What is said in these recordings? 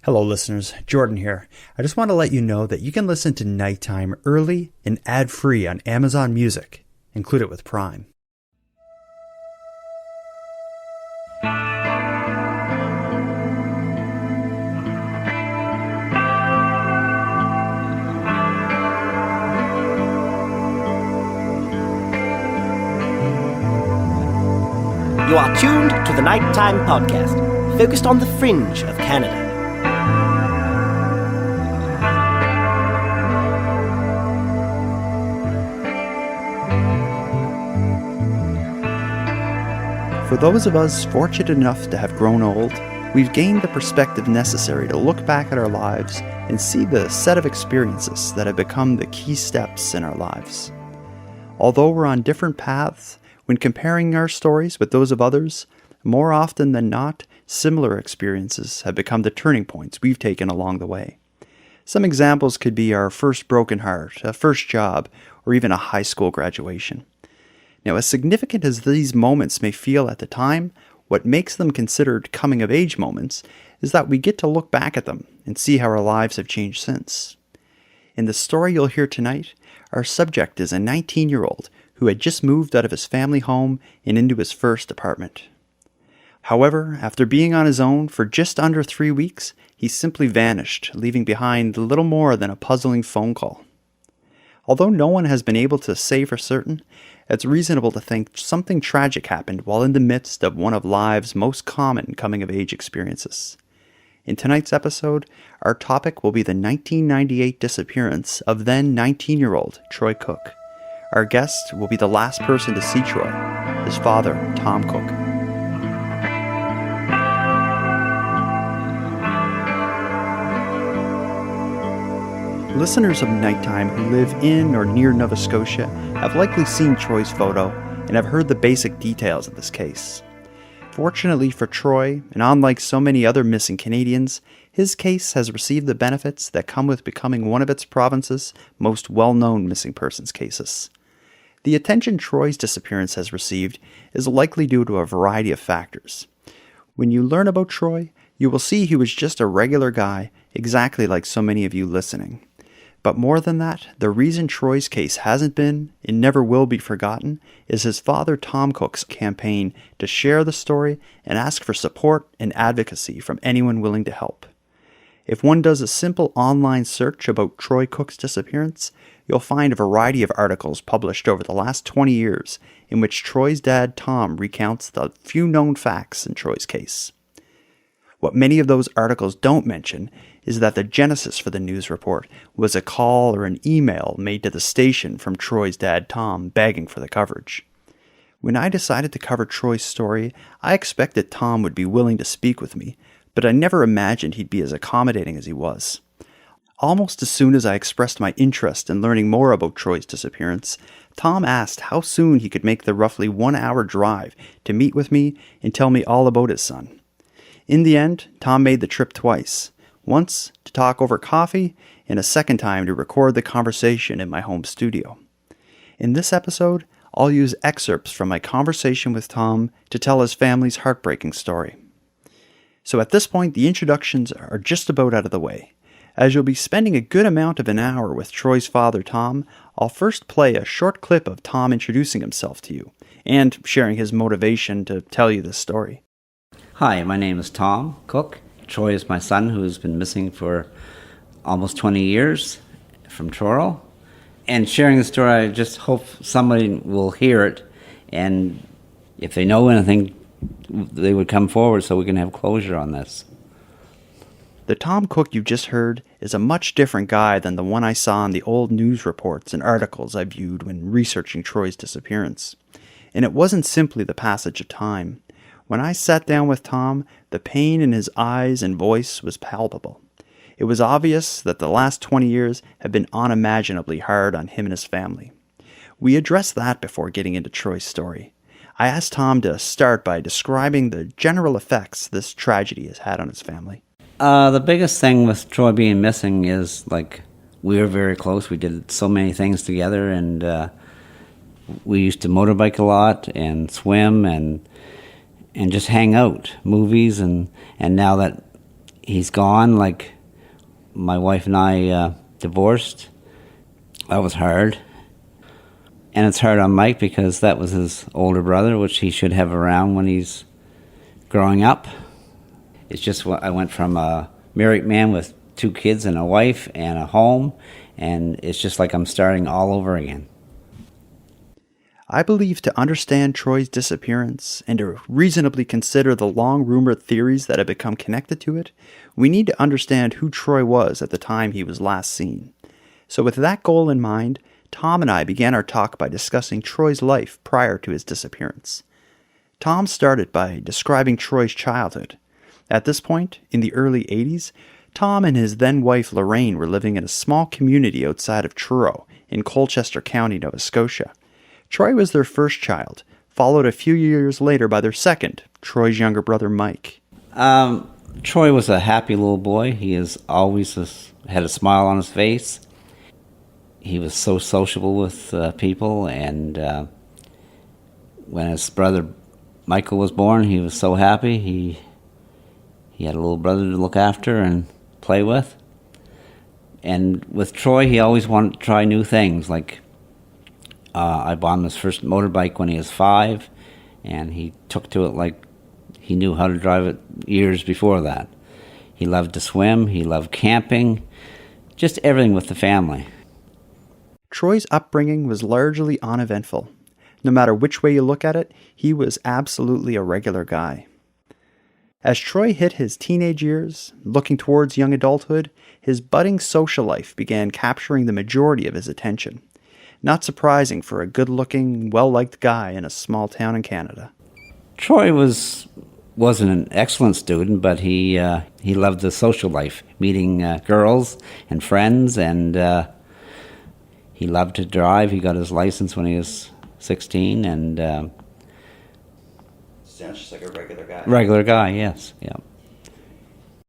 Hello listeners, Jordan here. I just want to let you know that you can listen to Nighttime early and ad-free on Amazon Music. Include it with Prime. You are tuned to the Nighttime Podcast, focused on the fringe of Canada. For those of us fortunate enough to have grown old, we've gained the perspective necessary to look back at our lives and see the set of experiences that have become the key steps in our lives. Although we're on different paths, when comparing our stories with those of others, more often than not, similar experiences have become the turning points we've taken along the way. Some examples could be our first broken heart, a first job, or even a high school graduation. Now, as significant as these moments may feel at the time, what makes them considered coming-of-age moments is that we get to look back at them and see how our lives have changed since. In the story you'll hear tonight, our subject is a 19-year-old who had just moved out of his family home and into his first apartment. However, after being on his own for just under 3 weeks, he simply vanished, leaving behind little more than a puzzling phone call. Although no one has been able to say for certain, it's reasonable to think something tragic happened while in the midst of one of life's most common coming-of-age experiences. In tonight's episode, our topic will be the 1998 disappearance of then 19-year-old Troy Cook. Our guest will be the last person to see Troy, his father, Tom Cook. Listeners of Nighttime who live in or near Nova Scotia have likely seen Troy's photo and have heard the basic details of this case. Fortunately for Troy, and unlike so many other missing Canadians, his case has received the benefits that come with becoming one of its province's most well-known missing persons cases. The attention Troy's disappearance has received is likely due to a variety of factors. When you learn about Troy, you will see he was just a regular guy, exactly like so many of you listening. But more than that, the reason Troy's case hasn't been, and never will be forgotten, is his father Tom Cook's campaign to share the story and ask for support and advocacy from anyone willing to help. If one does a simple online search about Troy Cook's disappearance, you'll find a variety of articles published over the last 20 years in which Troy's dad Tom recounts the few known facts in Troy's case. What many of those articles don't mention is that the genesis for the news report was a call or an email made to the station from Troy's dad Tom begging for the coverage. When I decided to cover Troy's story, I expected Tom would be willing to speak with me, but I never imagined he'd be as accommodating as he was. Almost as soon as I expressed my interest in learning more about Troy's disappearance, Tom asked how soon he could make the roughly 1-hour drive to meet with me and tell me all about his son. In the end, Tom made the trip twice, once to talk over coffee and a second time to record the conversation in my home studio. In this episode, I'll use excerpts from my conversation with Tom to tell his family's heartbreaking story. So at this point, the introductions are just about out of the way. As you'll be spending a good amount of an hour with Troy's father, Tom, I'll first play a short clip of Tom introducing himself to you and sharing his motivation to tell you this story. Hi, my name is Tom Cook. Troy is my son who's been missing for almost 20 years from Truro. And sharing the story, I just hope somebody will hear it, and if they know anything, they would come forward so we can have closure on this. The Tom Cook you just heard is a much different guy than the one I saw in the old news reports and articles I viewed when researching Troy's disappearance. And it wasn't simply the passage of time. When I sat down with Tom, the pain in his eyes and voice was palpable. It was obvious that the last 20 years had been unimaginably hard on him and his family. We addressed that before getting into Troy's story. I asked Tom to start by describing the general effects this tragedy has had on his family. The biggest thing with Troy being missing is, we were very close. We did so many things together, and we used to motorbike a lot and swim and just hang out, movies, and now that he's gone. Like, my wife and I divorced. That was hard. And it's hard on Mike because that was his older brother, which he should have around when he's growing up. It's just I went from a married man with 2 kids and a wife and a home, and it's just like I'm starting all over again. I believe to understand Troy's disappearance and to reasonably consider the long-rumored theories that have become connected to it, we need to understand who Troy was at the time he was last seen. So with that goal in mind, Tom and I began our talk by discussing Troy's life prior to his disappearance. Tom started by describing Troy's childhood. At this point, in the early 80s, Tom and his then-wife Lorraine were living in a small community outside of Truro in Colchester County, Nova Scotia. Troy was their first child, followed a few years later by their second, Troy's younger brother Mike. Troy was a happy little boy. He has always had a smile on his face. He was so sociable with people, and when his brother Michael was born, he was so happy. He had a little brother to look after and play with. And with Troy, he always wanted to try new things. Like, I bought him his first motorbike when he was 5, and he took to it like he knew how to drive it years before that. He loved to swim, he loved camping, just everything with the family. Troy's upbringing was largely uneventful. No matter which way you look at it, he was absolutely a regular guy. As Troy hit his teenage years, looking towards young adulthood, his budding social life began capturing the majority of his attention. Not surprising for a good-looking, well-liked guy in a small town in Canada. Troy wasn't an excellent student, but he loved the social life, meeting girls and friends, and he loved to drive. He got his license when he was 16, and Sounds just like a regular guy. Regular guy, yes, yeah.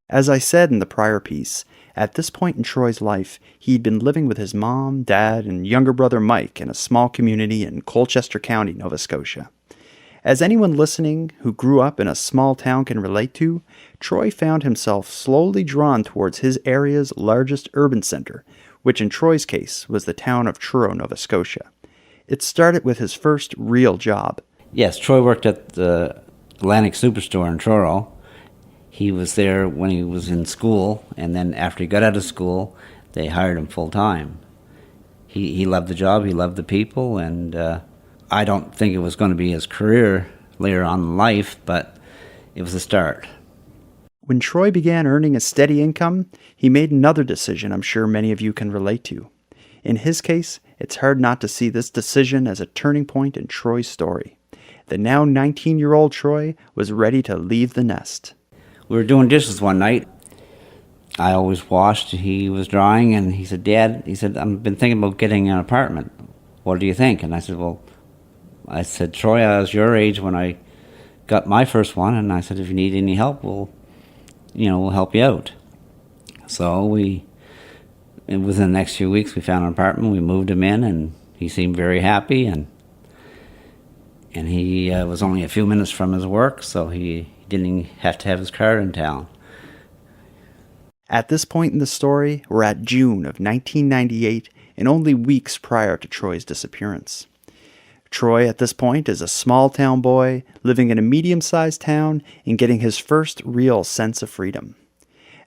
As I said in the prior piece, at this point in Troy's life, he'd been living with his mom, dad, and younger brother Mike in a small community in Colchester County, Nova Scotia. As anyone listening who grew up in a small town can relate to, Troy found himself slowly drawn towards his area's largest urban center, which in Troy's case was the town of Truro, Nova Scotia. It started with his first real job. Yes, Troy worked at the Atlantic Superstore in Truro. He was there when he was in school, and then after he got out of school, they hired him full-time. He loved the job, he loved the people, and I don't think it was going to be his career later on in life, but it was a start. When Troy began earning a steady income, he made another decision I'm sure many of you can relate to. In his case, it's hard not to see this decision as a turning point in Troy's story. The now 19-year-old Troy was ready to leave the nest. We were doing dishes one night. I always washed, he was drying, and he said, "Dad," he said, "I've been thinking about getting an apartment. What do you think?" And I said, "Troy, I was your age when I got my first one," and I said, "If you need any help, we'll help you out." So within the next few weeks, we found an apartment, we moved him in, and he seemed very happy, and he was only a few minutes from his work, so he didn't have to have his car in town. At this point in the story, we're at June of 1998 and only weeks prior to Troy's disappearance. Troy, at this point, is a small-town boy living in a medium-sized town and getting his first real sense of freedom.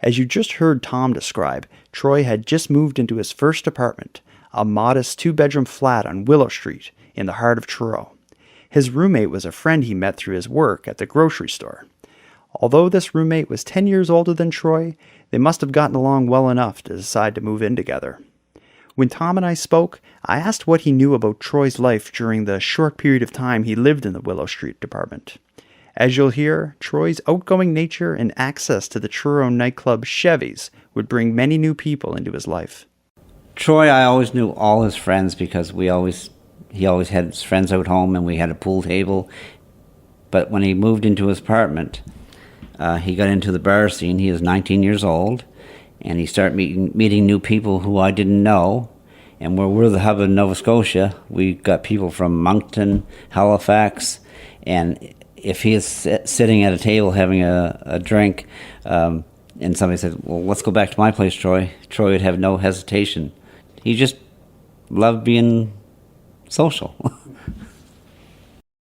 As you just heard Tom describe, Troy had just moved into his first apartment, a modest 2-bedroom flat on Willow Street in the heart of Truro. His roommate was a friend he met through his work at the grocery store. Although this roommate was 10 years older than Troy, they must have gotten along well enough to decide to move in together. When Tom and I spoke, I asked what he knew about Troy's life during the short period of time he lived in the Willow Street department. As you'll hear, Troy's outgoing nature and access to the Truro nightclub Chevy's would bring many new people into his life. Troy, I always knew all his friends because he always had his friends out home, and we had a pool table. But when he moved into his apartment, he got into the bar scene. He was 19 years old, and he started meeting new people who I didn't know. And where we're the hub of Nova Scotia, we got people from Moncton, Halifax, and if he is sitting at a table having a drink, and somebody said, well, let's go back to my place, Troy. Troy would have no hesitation. He just loved being social.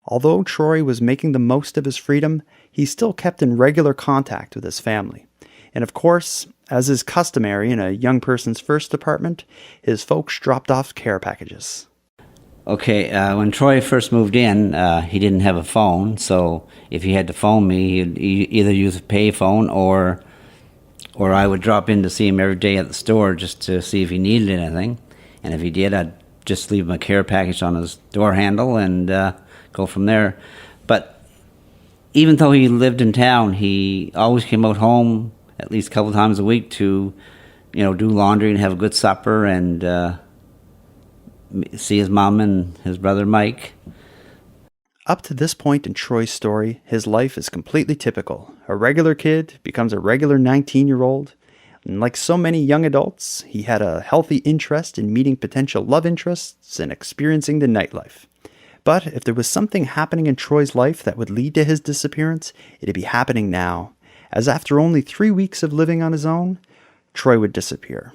Although Troy was making the most of his freedom, he still kept in regular contact with his family. And of course, as is customary in a young person's first apartment, his folks dropped off care packages. Okay, when Troy first moved in, he didn't have a phone, so if he had to phone me, he'd either use a pay phone or I would drop in to see him every day at the store just to see if he needed anything. And if he did, I'd just leave him a care package on his door handle and go from there. But even though he lived in town, he always came out home at least a couple times a week to, do laundry and have a good supper and see his mom and his brother Mike. Up to this point in Troy's story, his life is completely typical. A regular kid becomes a regular 19-year-old. And like so many young adults, he had a healthy interest in meeting potential love interests and experiencing the nightlife. But if there was something happening in Troy's life that would lead to his disappearance, it'd be happening now, as after only 3 weeks of living on his own, Troy would disappear.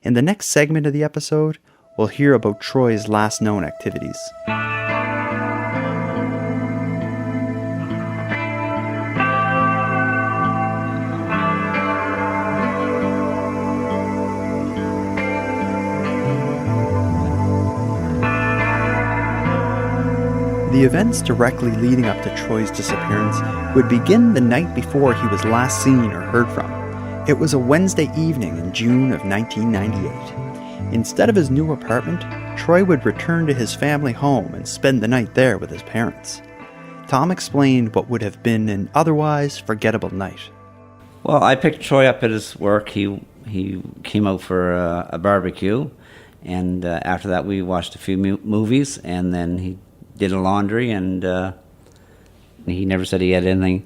In the next segment of the episode, we'll hear about Troy's last known activities. The events directly leading up to Troy's disappearance would begin the night before he was last seen or heard from. It was a Wednesday evening in June of 1998. Instead of his new apartment, Troy would return to his family home and spend the night there with his parents. Tom explained what would have been an otherwise forgettable night. Well, I picked Troy up at his work. He came out for a barbecue, and after that we watched a few movies, and then he did a laundry, and he never said he had anything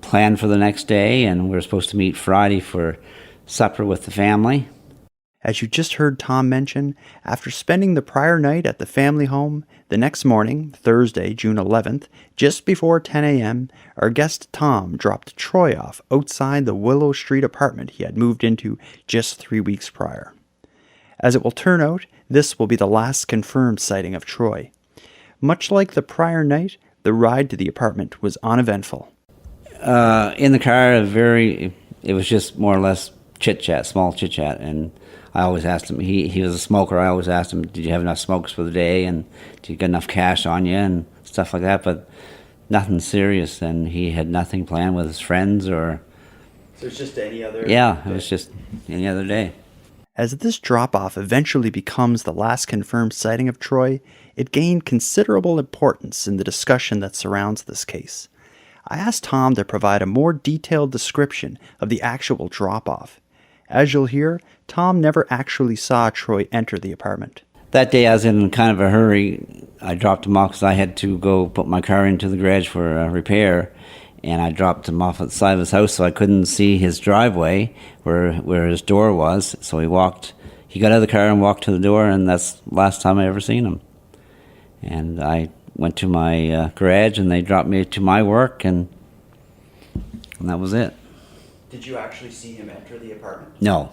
planned for the next day, and we were supposed to meet Friday for supper with the family. As you just heard Tom mention, after spending the prior night at the family home, the next morning, Thursday, June 11th, just before 10 a.m., our guest Tom dropped Troy off outside the Willow Street apartment he had moved into just 3 weeks prior. As it will turn out, this will be the last confirmed sighting of Troy. Much like the prior night, the ride to the apartment was uneventful. In the car, it was just more or less chit-chat, small chit-chat, and I always asked him, he was a smoker, I always asked him, did you have enough smokes for the day, and did you get enough cash on you, and stuff like that, but nothing serious, and he had nothing planned with his friends or... So it's just any other... Yeah, it was just any other day. As this drop-off eventually becomes the last confirmed sighting of Troy, it gained considerable importance in the discussion that surrounds this case. I asked Tom to provide a more detailed description of the actual drop-off. As you'll hear, Tom never actually saw Troy enter the apartment. That day I was in kind of a hurry. I dropped him off because I had to go put my car into the garage for a repair, and I dropped him off at the side of his house so I couldn't see his driveway where his door was. So he got out of the car and walked to the door, and that's the last time I ever seen him. And I went to my garage, and they dropped me to my work, and that was it. Did you actually see him enter the apartment? No,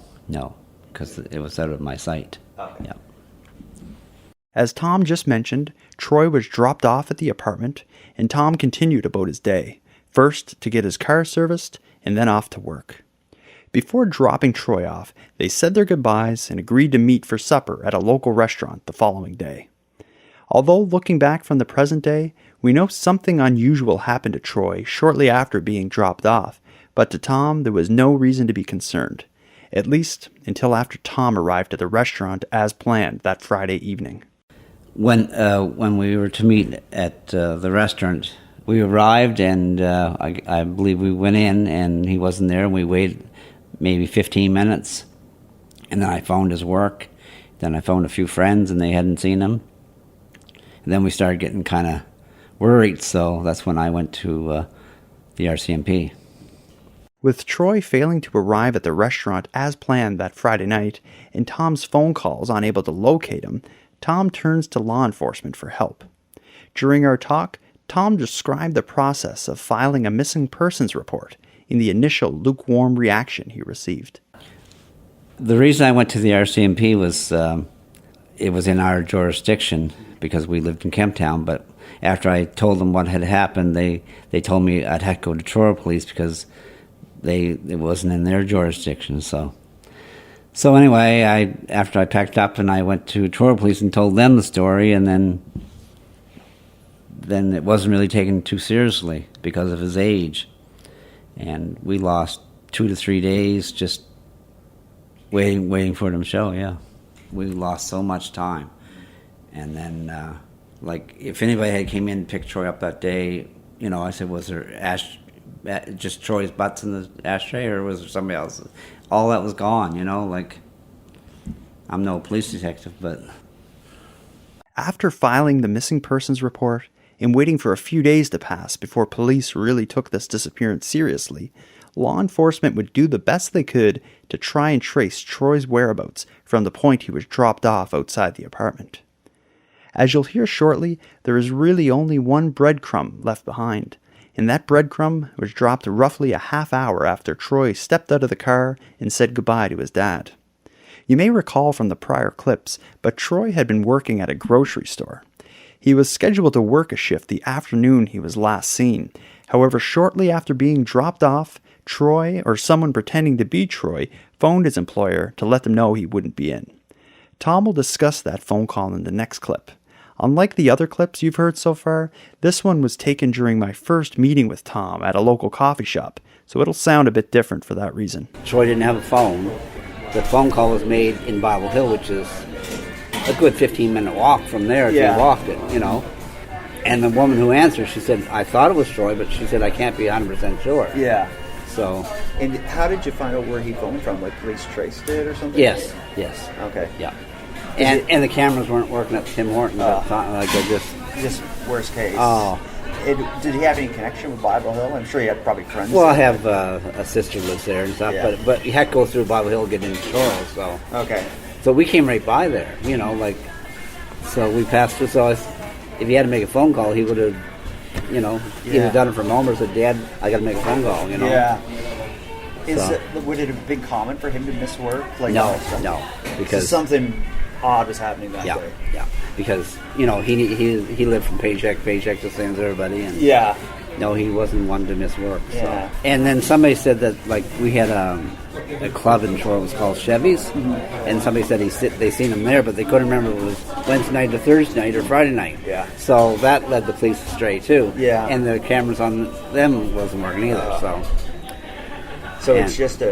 because it was out of my sight. Okay. Yeah. As Tom just mentioned, Troy was dropped off at the apartment, and Tom continued about his day, first to get his car serviced, and then off to work. Before dropping Troy off, they said their goodbyes and agreed to meet for supper at a local restaurant the following day. Although looking back from the present day, we know something unusual happened to Troy shortly after being dropped off, but to Tom there was no reason to be concerned, at least until after Tom arrived at the restaurant as planned that Friday evening. When we were to meet at the restaurant, we arrived, and I believe we went in, and he wasn't there, and we waited maybe 15 minutes, and then I phoned his work. Then I phoned a few friends, and they hadn't seen him. And then we started getting kind of worried, so that's when I went to the RCMP. With Troy failing to arrive at the restaurant as planned that Friday night, and Tom's phone calls unable to locate him, Tom turns to law enforcement for help. During our talk, Tom described the process of filing a missing persons report in the initial lukewarm reaction he received. The reason I went to the RCMP was it was in our jurisdiction because we lived in Kemptown, but after I told them what had happened, they told me I'd have to go to Truro Police because it wasn't in their jurisdiction. So anyway, after I packed up and I went to Truro Police and told them the story, and then it wasn't really taken too seriously because of his age. And we lost 2 to 3 days just waiting for them to show, yeah. We lost so much time. And then, if anybody had came in and picked Troy up that day, I said, was there just Troy's butts in the ashtray, or was there somebody else? All that was gone, I'm no police detective, but... After filing the missing persons report and waiting for a few days to pass before police really took this disappearance seriously, law enforcement would do the best they could to try and trace Troy's whereabouts from the point he was dropped off outside the apartment. As you'll hear shortly, there is really only one breadcrumb left behind, and that breadcrumb was dropped roughly a half hour after Troy stepped out of the car and said goodbye to his dad. You may recall from the prior clips, but Troy had been working at a grocery store. He was scheduled to work a shift the afternoon he was last seen. However, shortly after being dropped off, Troy, or someone pretending to be Troy, phoned his employer to let them know he wouldn't be in. Tom will discuss that phone call in the next clip. Unlike the other clips you've heard so far, this one was taken during my first meeting with Tom at a local coffee shop, so it'll sound a bit different for that reason. Troy didn't have a phone. The phone call was made in Bible Hill, which is a good 15-minute walk from there if you walked it, And the woman who answered, she said, I thought it was Troy, but she said, I can't be 100% sure. Yeah. So. And how did you find out where he phoned from? Like police traced it or something? Yes. Okay. Yeah. And the cameras weren't working at Tim Hortons at the time. Just worst case. Oh. Did he have any connection with Bible Hill? I'm sure he had probably friends. Well, I have a sister lives there and stuff, but you had to go through Bible Hill to get into Truro, so. Okay. So we came right by there, so we passed through. So if he had to make a phone call, he would have, either done it from home or said, Dad, I got to make a phone call, Yeah. Would it have been common for him to miss work? No, because something odd was happening that day. Yeah, because he lived from paycheck to paycheck, the same as everybody, and no, he wasn't one to miss work. Yeah. So. And then somebody said that we had a club in Truro, it was called Chevy's, and somebody said they seen him there, but they couldn't remember if it was Wednesday night or Thursday night or Friday night. Yeah. So that led the police astray too. Yeah. And the cameras on them wasn't working either. So it's just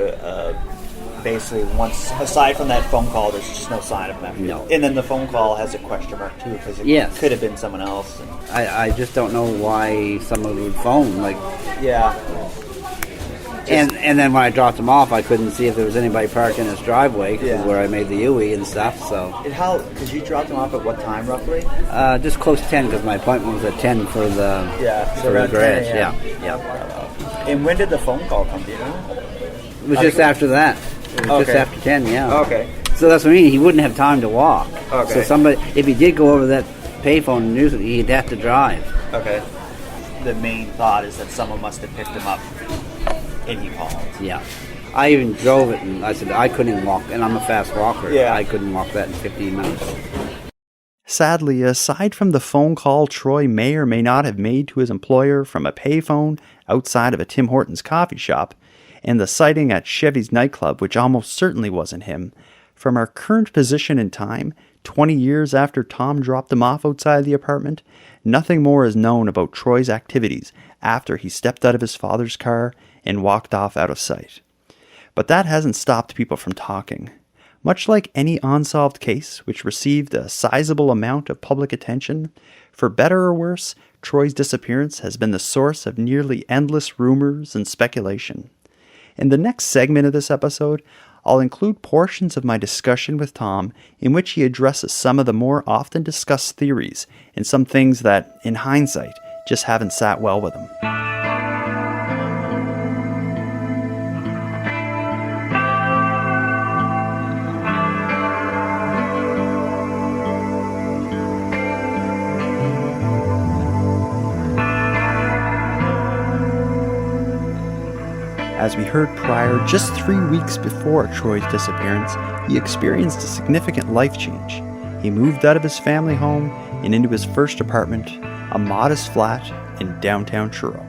basically once, aside from that phone call, there's just no sign of him. No. And then the phone call has a question mark too, because it could have been someone else. I just don't know why someone would phone, Yeah. And then when I dropped him off, I couldn't see if there was anybody parked in his driveway where I made the UE and stuff. So. And because you dropped him off at what time roughly? Just close to 10 because my appointment was at 10 for the so the garage. 10 Yeah. And when did the phone call come? Do you know? It was just after that. It was just after 10. Yeah. Okay. So that's what I mean. He wouldn't have time to walk. Okay. So if he did go over that payphone and use it, he'd have to drive. Okay. The main thought is that someone must have picked him up. And he called. Yeah. I even drove it, and I said I couldn't even walk, and I'm a fast walker. Yeah. I couldn't walk that in 15 minutes. Sadly, aside from the phone call Troy may or may not have made to his employer from a payphone outside of a Tim Hortons coffee shop, and the sighting at Chevy's nightclub, which almost certainly wasn't him, from our current position in time, 20 years after Tom dropped him off outside the apartment, nothing more is known about Troy's activities after he stepped out of his father's car and walked off out of sight. But that hasn't stopped people from talking. Much like any unsolved case which received a sizable amount of public attention, for better or worse, Troy's disappearance has been the source of nearly endless rumors and speculation. In the next segment of this episode, I'll include portions of my discussion with Tom in which he addresses some of the more often discussed theories and some things that, in hindsight, just haven't sat well with him. As we heard prior, just 3 weeks before Troy's disappearance, he experienced a significant life change. He moved out of his family home and into his first apartment, a modest flat in downtown Truro.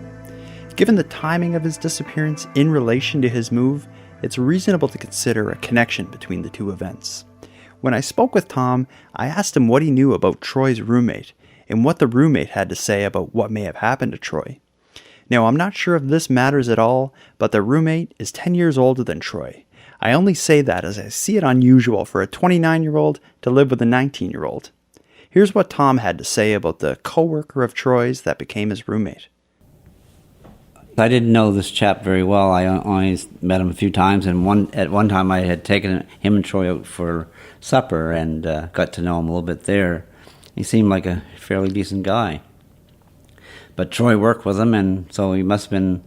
Given the timing of his disappearance in relation to his move, it's reasonable to consider a connection between the two events. When I spoke with Tom, I asked him what he knew about Troy's roommate and what the roommate had to say about what may have happened to Troy. Now, I'm not sure if this matters at all, but the roommate is 10 years older than Troy. I only say that as I see it unusual for a 29-year-old to live with a 19-year-old. Here's what Tom had to say about the co-worker of Troy's that became his roommate. I didn't know this chap very well. I only met him a few times, and at one time I had taken him and Troy out for supper and got to know him a little bit there. He seemed like a fairly decent guy. But Troy worked with him, and so he must have been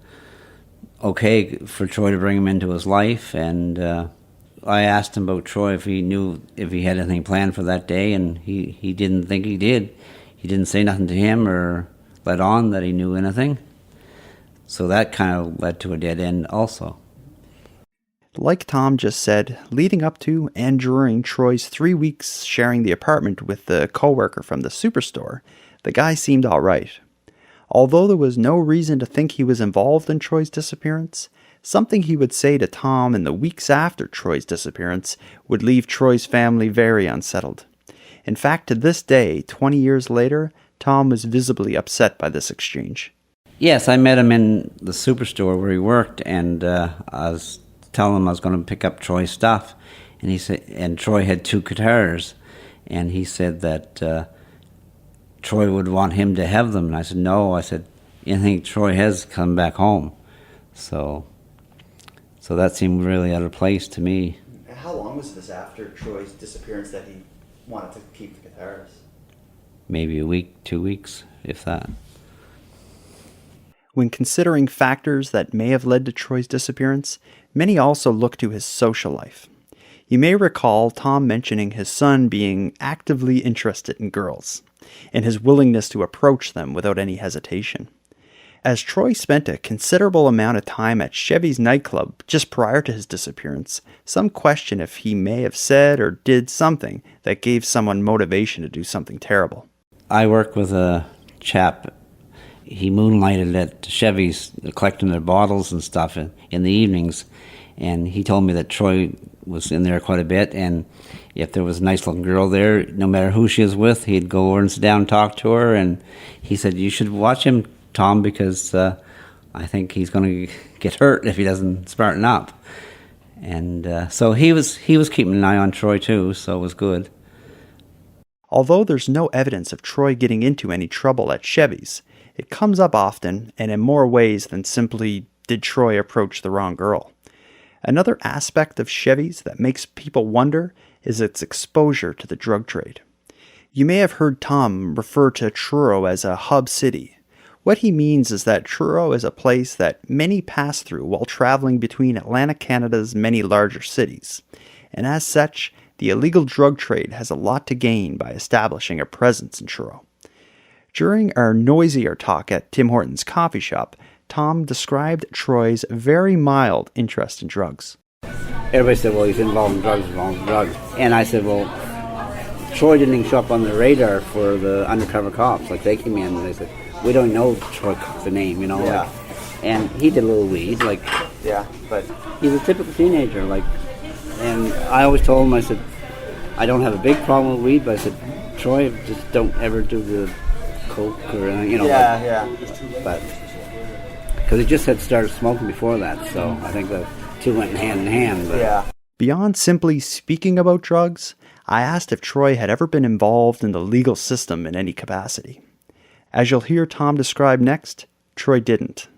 okay for Troy to bring him into his life. And I asked him about Troy if he knew if he had anything planned for that day, and he didn't think he did. He didn't say nothing to him or let on that he knew anything. So that kind of led to a dead end also. Like Tom just said, leading up to and during Troy's 3 weeks sharing the apartment with the co-worker from the superstore, the guy seemed all right. Although there was no reason to think he was involved in Troy's disappearance, something he would say to Tom in the weeks after Troy's disappearance would leave Troy's family very unsettled. In fact, to this day, 20 years later, Tom was visibly upset by this exchange. Yes, I met him in the superstore where he worked, and I was telling him I was going to pick up Troy's stuff, and he said, and Troy had 2 guitars, and he said that Troy would want him to have them, and I said no. I said anything Troy has come back home, so that seemed really out of place to me. How long was this after Troy's disappearance that he wanted to keep the guitars? Maybe a week, 2 weeks, if that. When considering factors that may have led to Troy's disappearance, many also look to his social life. You may recall Tom mentioning his son being actively interested in girls, and his willingness to approach them without any hesitation. As Troy spent a considerable amount of time at Chevy's nightclub just prior to his disappearance, some question if he may have said or did something that gave someone motivation to do something terrible. I work with a chap. He moonlighted at Chevy's, collecting their bottles and stuff in the evenings, and he told me that Troy was in there quite a bit, and if there was a nice-looking girl there, no matter who she was with, he'd go over and sit down and talk to her, and he said, you should watch him, Tom, because I think he's going to get hurt if he doesn't smarten up. And so he was keeping an eye on Troy, too, so it was good. Although there's no evidence of Troy getting into any trouble at Chevy's, it comes up often and in more ways than simply, did Troy approach the wrong girl? Another aspect of Chevy's that makes people wonder is its exposure to the drug trade. You may have heard Tom refer to Truro as a hub city. What he means is that Truro is a place that many pass through while traveling between Atlantic Canada's many larger cities. And as such, the illegal drug trade has a lot to gain by establishing a presence in Truro. During our noisier talk at Tim Hortons coffee shop, Tom described Troy's very mild interest in drugs. Everybody said, well, he's involved in drugs. And I said, well, Troy didn't even show up on the radar for the undercover cops. Like, they came in and they said, we don't know Troy Cook, the name, you know. Yeah. Like, and he did a little weed, like. Yeah, but He's a typical teenager, like. And I always told him, I said, I don't have a big problem with weed, but I said, Troy, just don't ever do the coke or anything, you know. yeah. But because he just had started smoking before that, so I think the two went hand in hand. But. Yeah. Beyond simply speaking about drugs, I asked if Troy had ever been involved in the legal system in any capacity. As you'll hear Tom describe next, Troy didn't.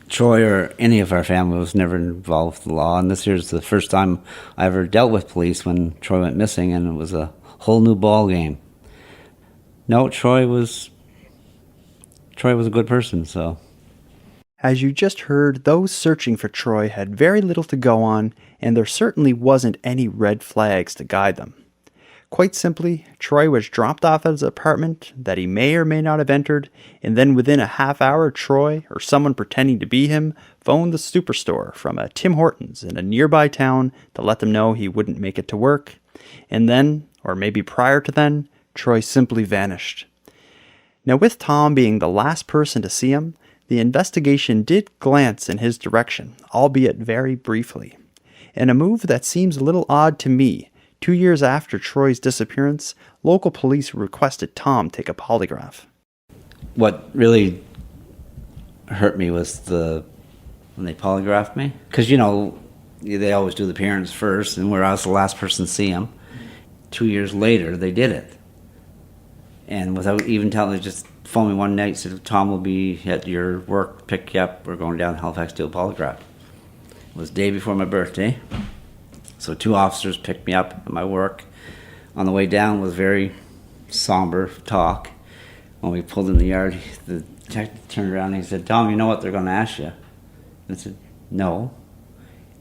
Troy or any of our family was never involved with the law, and this year's the first time I ever dealt with police when Troy went missing, and it was a whole new ball game. No, Troy was a good person, so. As you just heard, those searching for Troy had very little to go on, and there certainly wasn't any red flags to guide them. Quite simply, Troy was dropped off at his apartment that he may or may not have entered, and then within a half hour, Troy, or someone pretending to be him, phoned the superstore from a Tim Hortons in a nearby town to let them know he wouldn't make it to work. And then, or maybe prior to then, Troy simply vanished. Now, with Tom being the last person to see him, the investigation did glance in his direction, albeit very briefly. In a move that seems a little odd to me, 2 years after Troy's disappearance, local police requested Tom take a polygraph. What really hurt me was when they polygraphed me. Because, they always do the parents first, and where I was the last person to see them. 2 years later, they did it. And without even telling, they just phoned me one night, said, Tom will be at your work, pick you up, we're going down to Halifax to do a polygraph. It was the day before my birthday. So 2 officers picked me up at my work. On the way down was very somber talk. When we pulled in the yard, the detective turned around and he said, Tom, you know what they're going to ask you? And I said, no.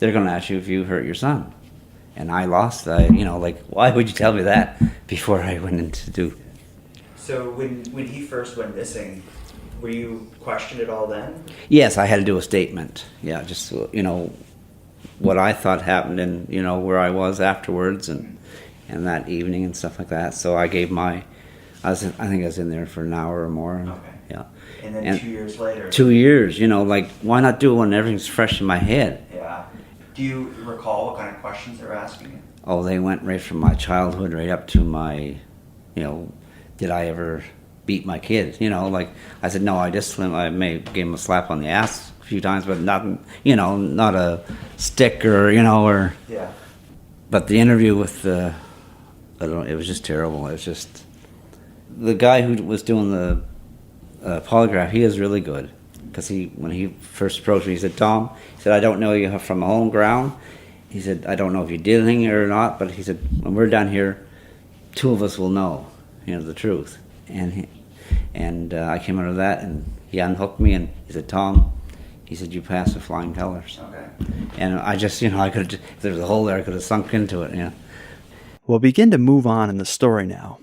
They're going to ask you if you hurt your son. And I lost, why would you tell me that before I went in to do? So when he first went missing, were you questioned at all then? Yes, I had to do a statement. Yeah, just, what I thought happened and, where I was afterwards and that evening and stuff like that. So I gave I think I was in there for an hour or more. Okay. Yeah. And then 2 years later? 2 years, why not do it when everything's fresh in my head? Yeah. Do you recall what kind of questions they were asking you? Oh, they went right from my childhood right up to my, did I ever beat my kid? I said, no, I may gave him a slap on the ass a few times, but nothing, not a stick or. Yeah. But the interview with it was just terrible. It was just, the guy who was doing the polygraph, he is really good. Because when he first approached me, he said, Tom, I don't know you from the home ground. He said, I don't know if you did anything or not, but he said, when we're down here, 2 of us will know, the truth. And I came out of that, and he unhooked me, and he said, Tom, he said, you passed with flying colors. Okay. And I just, I could, if there was a hole there, I could have sunk into it, We'll begin to move on in the story now.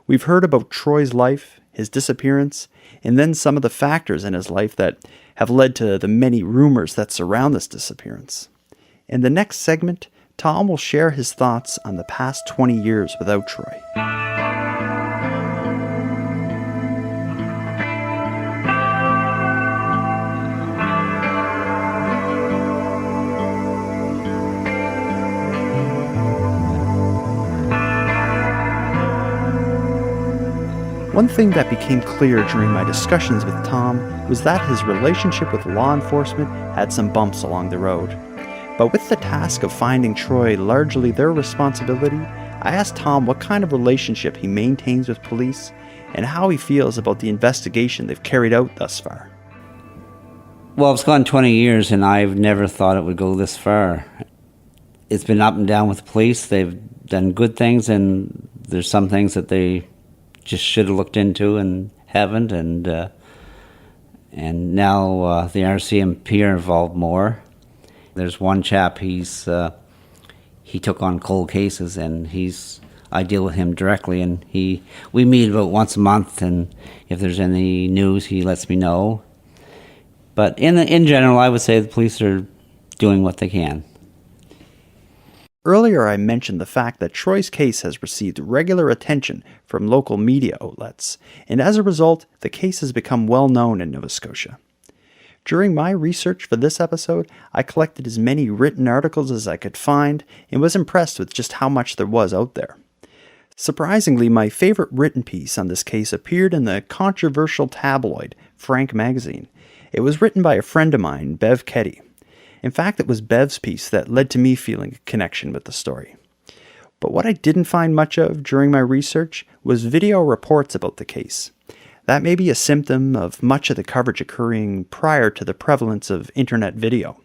We've heard about Troy's life, his disappearance, and then some of the factors in his life that have led to the many rumors that surround this disappearance. In the next segment, Tom will share his thoughts on the past 20 years without Troy. One thing that became clear during my discussions with Tom was that his relationship with law enforcement had some bumps along the road. But with the task of finding Troy largely their responsibility, I asked Tom what kind of relationship he maintains with police and how he feels about the investigation they've carried out thus far. Well, it's gone 20 years, and I've never thought it would go this far. It's been up and down with the police. They've done good things, and there's some things that they just should have looked into and haven't, and now the RCMP are involved more. There's one chap, he took on cold cases, and I deal with him directly, and we meet about once a month, and if there's any news, he lets me know. But in general, I would say the police are doing what they can. Earlier I mentioned the fact that Troy's case has received regular attention from local media outlets, and as a result, the case has become well known in Nova Scotia. During my research for this episode, I collected as many written articles as I could find and was impressed with just how much there was out there. Surprisingly, my favorite written piece on this case appeared in the controversial tabloid Frank magazine. It was written by a friend of mine, Bev Ketty. In fact, it was Bev's piece that led to me feeling a connection with the story. But what I didn't find much of during my research was video reports about the case. That may be a symptom of much of the coverage occurring prior to the prevalence of internet video.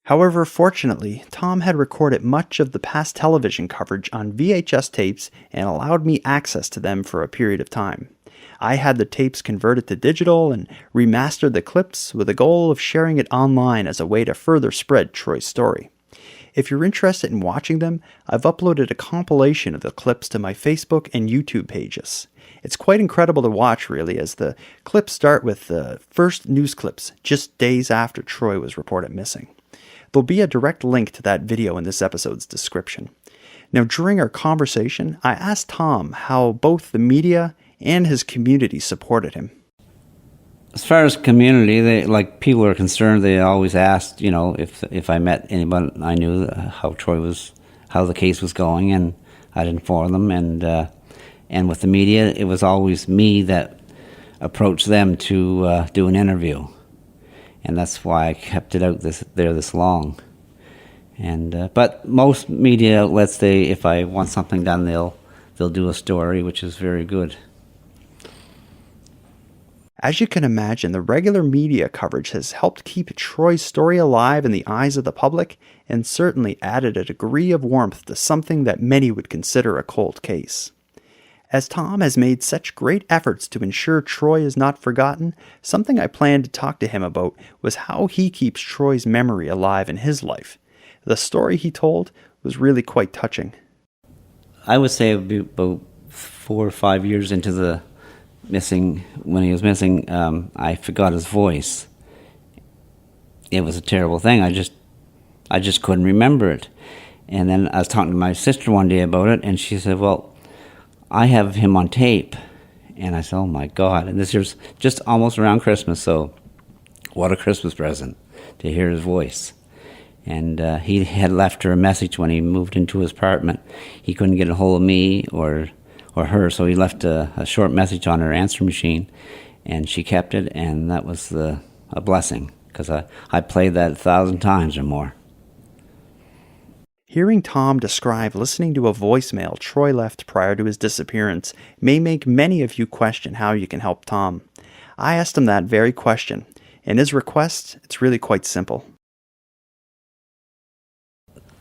However, fortunately, Tom had recorded much of the past television coverage on VHS tapes and allowed me access to them for a period of time. I had the tapes converted to digital and remastered the clips with the goal of sharing it online as a way to further spread Troy's story. If you're interested in watching them, I've uploaded a compilation of the clips to my Facebook and YouTube pages. It's quite incredible to watch, really, as the clips start with the first news clips just days after Troy was reported missing. There'll be a direct link to that video in this episode's description. Now, during our conversation, I asked Tom how both the media and his community supported him. As far as community, people are concerned. They always asked, if I met anyone I knew, how the case was going, and I'd inform them. And with the media, it was always me that approached them to do an interview, and that's why I kept it out this long. But most media outlets, if I want something done, they'll do a story, which is very good. As you can imagine, the regular media coverage has helped keep Troy's story alive in the eyes of the public, and certainly added a degree of warmth to something that many would consider a cold case. As Tom has made such great efforts to ensure Troy is not forgotten, something I planned to talk to him about was how he keeps Troy's memory alive in his life. The story he told was really quite touching. I would say about 4 or 5 years into when he was missing, I forgot his voice. It was a terrible thing. I just couldn't remember it. And then I was talking to my sister one day about it, and she said, well, I have him on tape. And I said, oh my God. And this year's just almost around Christmas, so what a Christmas present to hear his voice. And he had left her a message when he moved into his apartment. He couldn't get a hold of me or her, so he left a short message on her answer machine, and she kept it, and that was a blessing, because I played that 1,000 times or more. Hearing Tom describe listening to a voicemail Troy left prior to his disappearance may make many of you question how you can help Tom. I asked him that very question, and his request, it's really quite simple.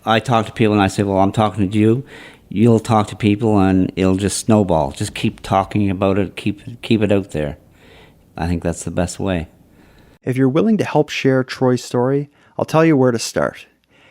I talk to people and I say, well, I'm talking to you. You'll talk to people and it'll just snowball. Just keep talking about it. Keep it out there. I think that's the best way. If you're willing to help share Troy's story, I'll tell you where to start.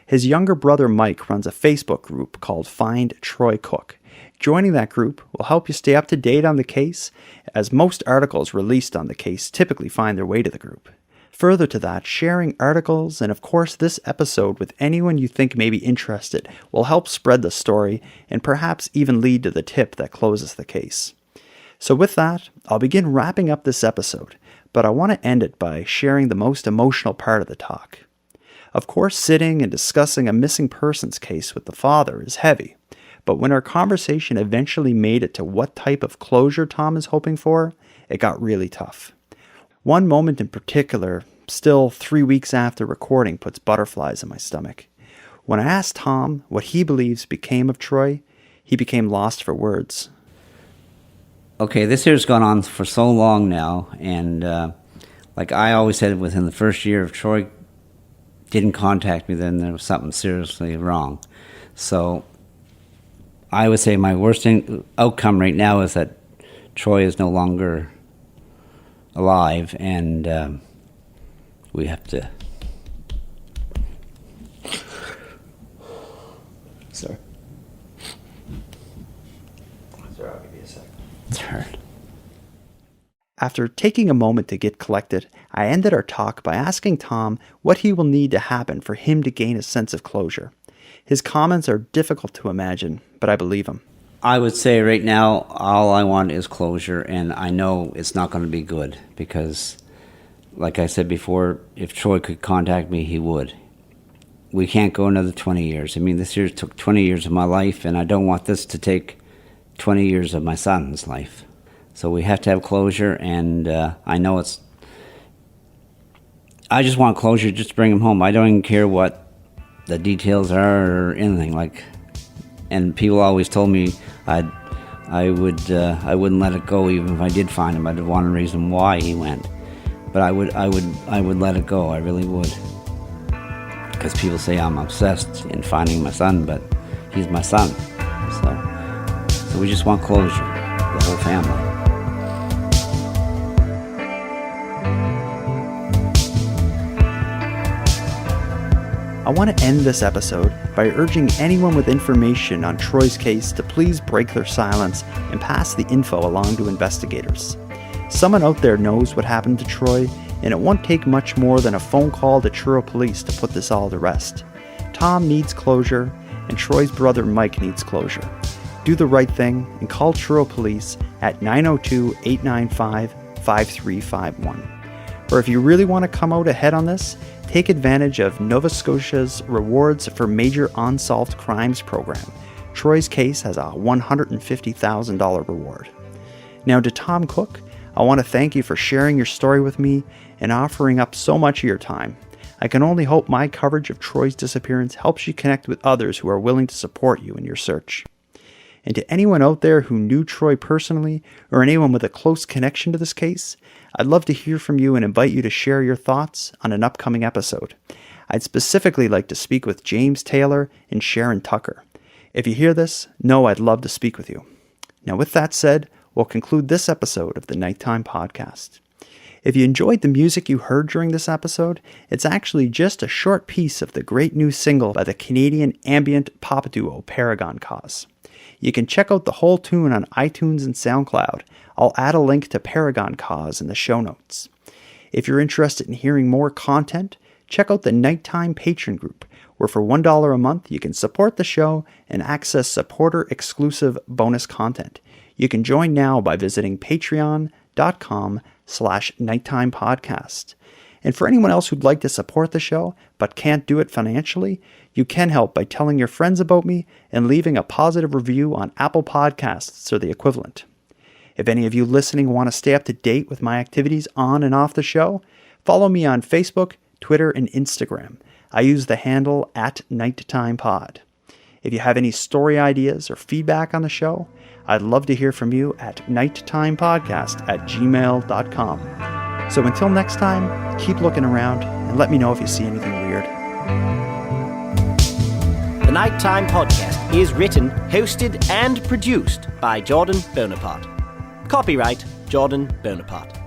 His younger brother Mike runs a Facebook group called Find Troy Cook. Joining that group will help you stay up to date on the case, as most articles released on the case typically find their way to the group. Further to that, sharing articles and of course this episode with anyone you think may be interested will help spread the story and perhaps even lead to the tip that closes the case. So with that, I'll begin wrapping up this episode, but I want to end it by sharing the most emotional part of the talk. Of course, sitting and discussing a missing persons case with the father is heavy, but when our conversation eventually made it to what type of closure Tom is hoping for, it got really tough. One moment in particular, still 3 weeks after recording, puts butterflies in my stomach. When I asked Tom what he believes became of Troy, he became lost for words. Okay, this year's gone on for so long now, and like I always said, within the first year, if Troy didn't contact me, then there was something seriously wrong. So I would say my worst outcome right now is that Troy is no longer alive, and we have to. Sorry, I'll give you a second. It's hard. After taking a moment to get collected, I ended our talk by asking Tom what he will need to happen for him to gain a sense of closure. His comments are difficult to imagine, but I believe him. I would say right now, all I want is closure, and I know it's not going to be good because, like I said before, if Troy could contact me, he would. We can't go another 20 years. I mean, this year took 20 years of my life, and I don't want this to take 20 years of my son's life. So we have to have closure, and I know it's... I just want closure just to bring him home. I don't even care what the details are or anything, like... And people always told me I wouldn't let it go even if I did find him. I'd want a reason why he went, but I would let it go. I really would, because people say I'm obsessed in finding my son, but he's my son. So we just want closure, the whole family. I want to end this episode by urging anyone with information on Troy's case to please break their silence and pass the info along to investigators. Someone out there knows what happened to Troy, and it won't take much more than a phone call to Truro police to put this all to rest. Tom needs closure, and Troy's brother Mike needs closure. Do the right thing and call Truro police at 902-895-5351. Or if you really want to come out ahead on this, take advantage of Nova Scotia's Rewards for Major Unsolved Crimes program. Troy's case has a $150,000 reward. Now to Tom Cook, I want to thank you for sharing your story with me and offering up so much of your time. I can only hope my coverage of Troy's disappearance helps you connect with others who are willing to support you in your search. And to anyone out there who knew Troy personally, or anyone with a close connection to this case, I'd love to hear from you and invite you to share your thoughts on an upcoming episode. I'd specifically like to speak with James Taylor and Sharon Tucker. If you hear this, know I'd love to speak with you. Now with that said, we'll conclude this episode of the Nighttime Podcast. If you enjoyed the music you heard during this episode, it's actually just a short piece of the great new single by the Canadian ambient pop duo Paragon Cause. You can check out the whole tune on iTunes and SoundCloud. I'll add a link to Paragon Cause in the show notes. If you're interested in hearing more content, check out the Nighttime Patron group, where for $1 a month you can support the show and access supporter-exclusive bonus content. You can join now by visiting patreon.com/nighttimepodcast. And for anyone else who'd like to support the show but can't do it financially, you can help by telling your friends about me and leaving a positive review on Apple Podcasts or the equivalent. If any of you listening want to stay up to date with my activities on and off the show, follow me on Facebook, Twitter, and Instagram. I use the handle @NighttimePod. If you have any story ideas or feedback on the show, I'd love to hear from you at nighttimepodcast@gmail.com. So until next time, keep looking around and let me know if you see anything weird. The Nighttime Podcast is written, hosted, and produced by Jordan Bonaparte. Copyright Jordan Bonaparte.